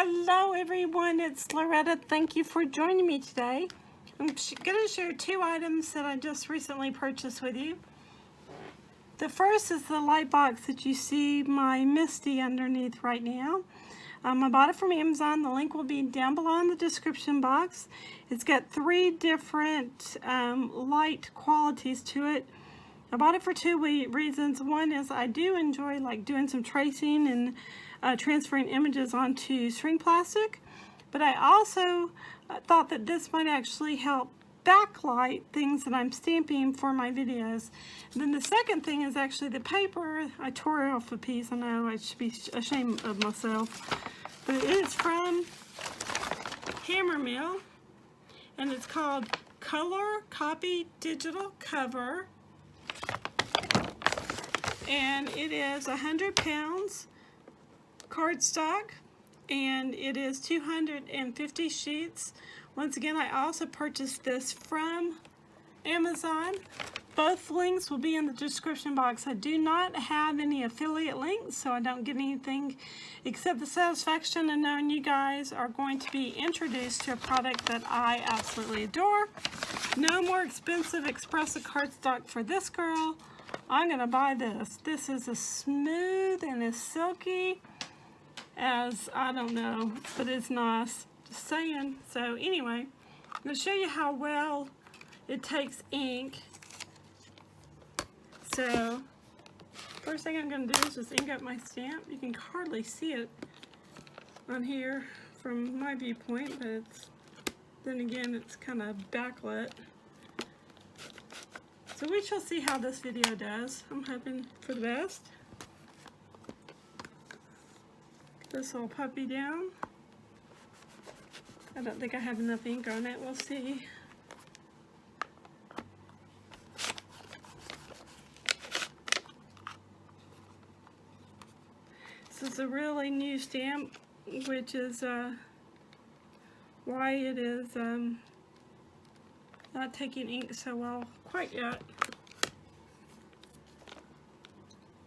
Hello everyone, it's Loretta. Thank you for joining me today. I'm going to share two items that I just recently purchased with you. The first is the light box that you see my Misty underneath right now. I bought it from Amazon. The link will be down below in the description box. It's got three different light qualities to it. I bought it for two reasons. One is I do enjoy like doing some tracing and transferring images onto string plastic, but I also thought that this might actually help backlight things that I'm stamping for my videos. And then the second thing is actually the paper. I tore off a piece. I know I should be ashamed of myself, but it is from Hammer Mill, and it's called Color Copy Digital Cover, and it is 100 pounds cardstock, and it is 250 sheets. Once again, I also purchased this from Amazon. Both links will be in the description box. I do not have any affiliate links, so I don't get anything except the satisfaction of knowing you guys are going to be introduced to a product that I absolutely adore. No more expensive Espresso cardstock for this girl. I'm gonna buy this. This is as smooth and as silky as, I don't know, but it's nice. Just saying. So anyway, I'm going to show you how well it takes ink. So first thing I'm going to do is just ink up my stamp. You can hardly see it on here from my viewpoint, but it's, then again, it's kind of backlit. So we shall see how this video does. I'm hoping for the best. This little puppy down. I don't think I have enough ink on it. We'll see. This is a really new stamp, which is why it is not taking ink so well quite yet.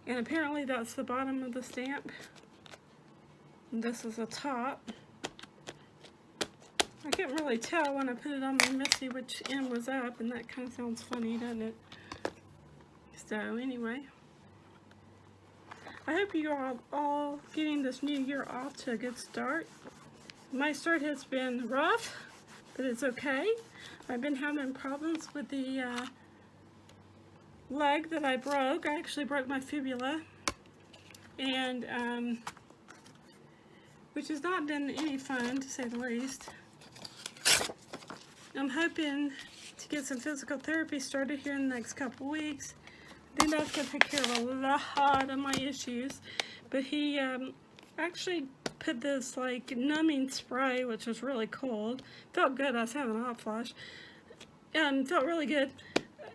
And apparently that's the bottom of the stamp. This is the top. I couldn't really tell when I put it on my Misty which end was up, and that kind of sounds funny, doesn't it? So anyway, I hope you are all getting this new year off to a good start. My start has been rough, but it's okay. I've been having problems with the leg that I broke. I actually broke my fibula, and which has not been any fun, to say the least. I'm hoping to get some physical therapy started here in the next couple weeks. I think that's going to take care of a lot of my issues. But he actually put this like numbing spray, which was really cold. Felt good. I was having a hot flash. And felt really good.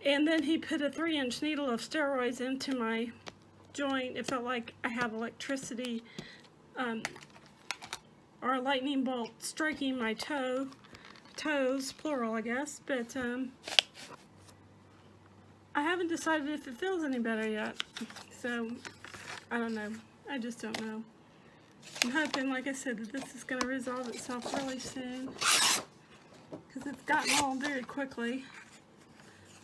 And then he put a 3-inch needle of steroids into my joint. It felt like I had electricity or a lightning bolt striking my toes, plural I guess, but I haven't decided if it feels any better yet, so I don't know. I just don't know. I'm hoping, like I said, that this is going to resolve itself really soon, because it's gotten old very quickly.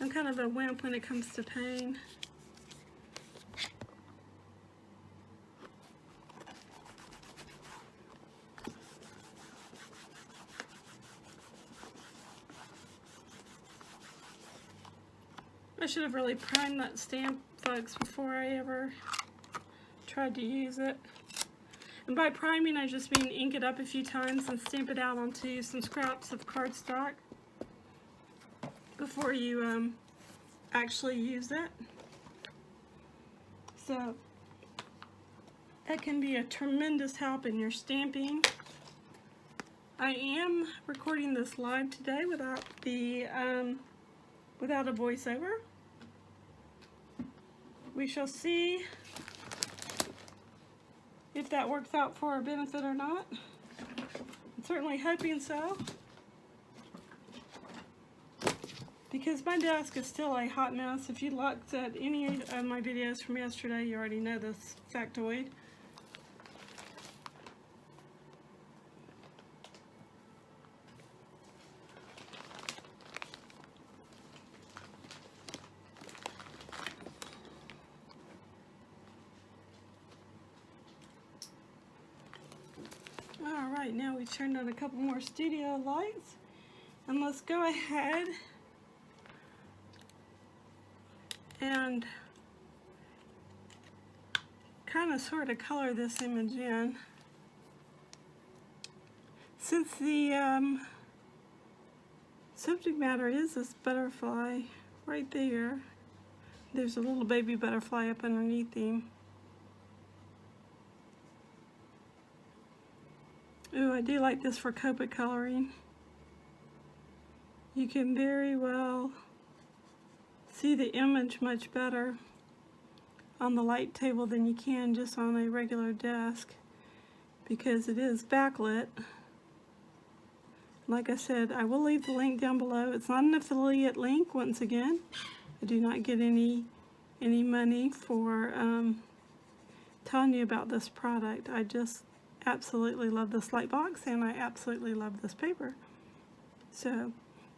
I'm kind of a wimp when it comes to pain. I should have really primed that stamp, folks, before I ever tried to use it. And by priming, I just mean ink it up a few times and stamp it out onto some scraps of cardstock before you actually use it. So that can be a tremendous help in your stamping. I am recording this live today without the without a voiceover. We shall see if that works out for our benefit or not. I'm certainly hoping so, because my desk is still a hot mess. If you looked at any of my videos from yesterday, you already know this factoid. right, now we've turned on a couple more studio lights, and let's go ahead and kind of sort of color this image in. Since the subject matter is this butterfly right there, there's a little baby butterfly up underneath him. Ooh, I do like this for Copic coloring. You can very well see the image much better on the light table than you can just on a regular desk, because it is backlit. Like I said, I will leave the link down below. It's not an affiliate link, once again. I do not get any money for telling you about this product. I just absolutely love this light box, and I absolutely love this paper. So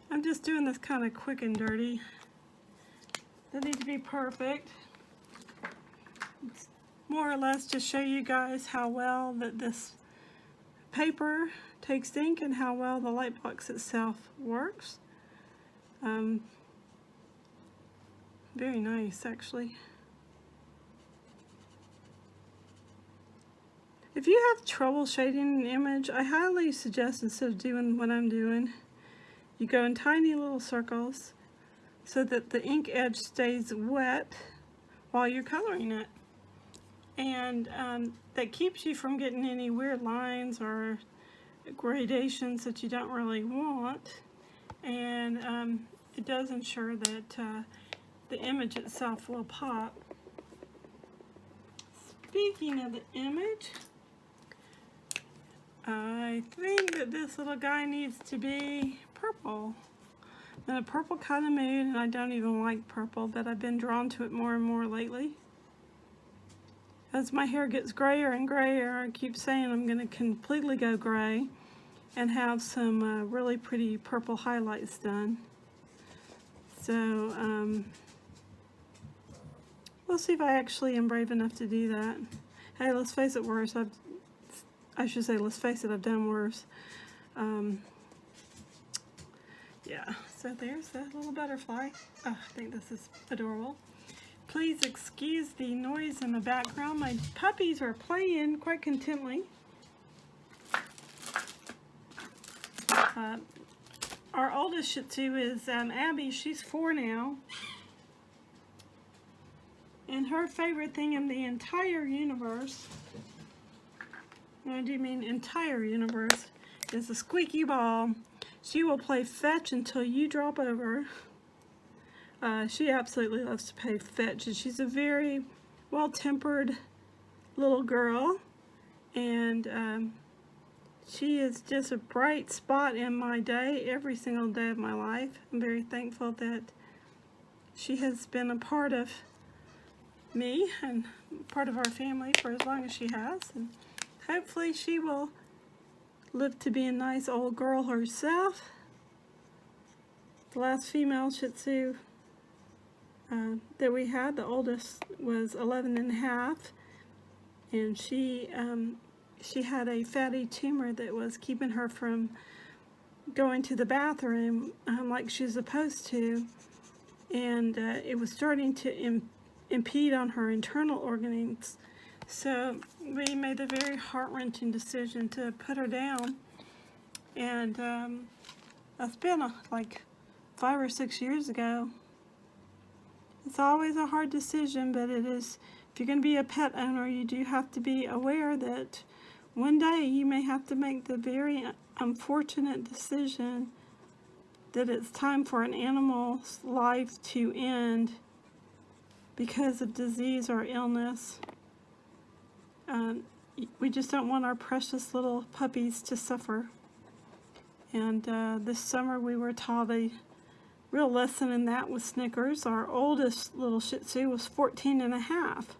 I'm just doing this kind of quick and dirty. Doesn't need to be perfect. It's more or less to show you guys how well that this paper takes ink and how well the light box itself works. Very nice, actually. If you have trouble shading an image, I highly suggest, instead of doing what I'm doing, you go in tiny little circles so that the ink edge stays wet while you're coloring it. And that keeps you from getting any weird lines or gradations that you don't really want. And it does ensure that the image itself will pop. Speaking of the image, I think that this little guy needs to be purple. I'm in a purple kind of mood, and I don't even like purple, but I've been drawn to it more and more lately. As my hair gets grayer and grayer, I keep saying I'm going to completely go gray and have some really pretty purple highlights done. So we'll see if I actually am brave enough to do that. Hey, let's face it, worse. Let's face it, I've done worse. Yeah, so there's that little butterfly. Oh, I think this is adorable. Please excuse the noise in the background. My puppies are playing quite contently. Our oldest Shih Tzu is Abby. She's 4 now. And her favorite thing in the entire universe, and I do mean entire universe, is a squeaky ball. She will play fetch until you drop over. She absolutely loves to play fetch, and she's a very well-tempered little girl, and she is just a bright spot in my day, every single day of my life. I'm very thankful that she has been a part of me and part of our family for as long as she has, and hopefully she will live to be a nice old girl herself. The last female Shih Tzu that we had, the oldest, was 11 and a half, and she had a fatty tumor that was keeping her from going to the bathroom like she was supposed to, and it was starting to impede on her internal organs. So we made the very heart-wrenching decision to put her down, and that's been like 5 or 6 years ago. It's always a hard decision, but it is. If you're going to be a pet owner, you do have to be aware that one day you may have to make the very unfortunate decision that it's time for an animal's life to end because of disease or illness. We just don't want our precious little puppies to suffer. And this summer we were taught a real lesson in that with Snickers. Our oldest little Shih Tzu was 14 and a half.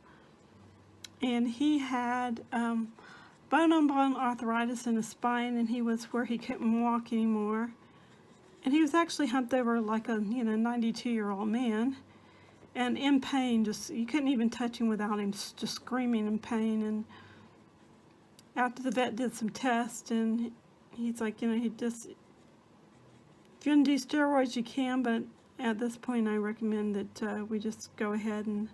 And he had bone-on-bone arthritis in his spine, and he was where he couldn't walk anymore. And he was actually humped over like a 92-year-old man, and in pain. Just, you couldn't even touch him without him just screaming in pain. And after the vet did some tests, and he's like, you know, if you want to do steroids, you can, but at this point, I recommend that we just go ahead and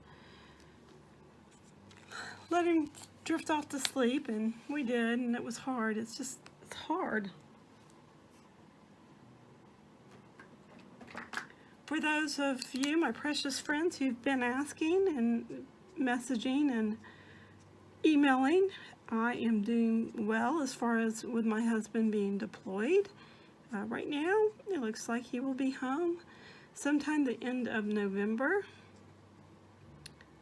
let him drift off to sleep, and we did, and it was hard. It's hard. For those of you, my precious friends, who've been asking and messaging and emailing, I am doing well as far as with my husband being deployed. Right now, it looks like he will be home sometime the end of November,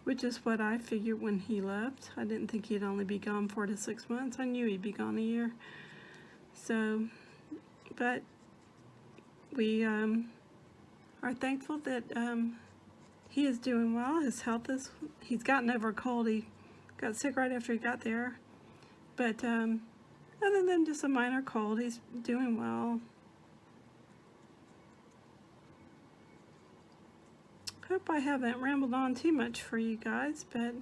which is what I figured when he left. I didn't think he'd only be gone 4 to 6 months. I knew he'd be gone a year. So, but we are thankful that he is doing well. His health he's gotten over a cold. He got sick right after he got there. But other than just a minor cold, he's doing well. Hope I haven't rambled on too much for you guys, but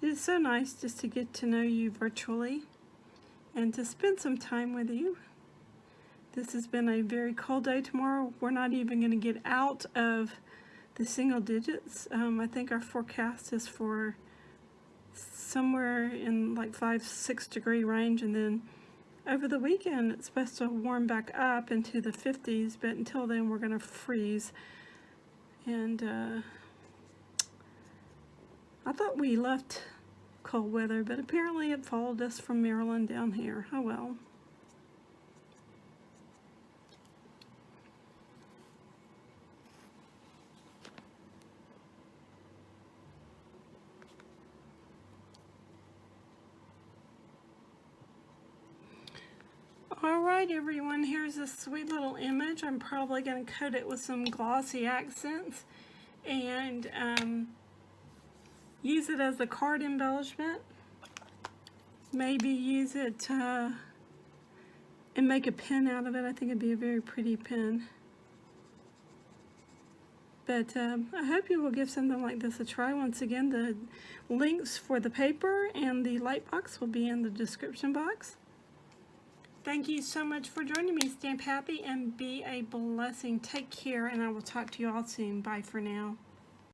it is so nice just to get to know you virtually and to spend some time with you. This has been a very cold day. Tomorrow we're not even going to get out of the single digits. I think our forecast is for somewhere in like 5-6 degree range, and then over the weekend it's supposed to warm back up into the 50s, but until then we're going to freeze. And I thought we left cold weather, but apparently it followed us from Maryland down here. Oh well. Alright everyone, here's a sweet little image. I'm probably going to coat it with some glossy accents and use it as a card embellishment. Maybe use it and make a pen out of it. I think it'd be a very pretty pen. But I hope you will give something like this a try. Once again, the links for the paper and the light box will be in the description box. Thank you so much for joining me. Stamp happy and be a blessing. Take care, and I will talk to you all soon. Bye for now.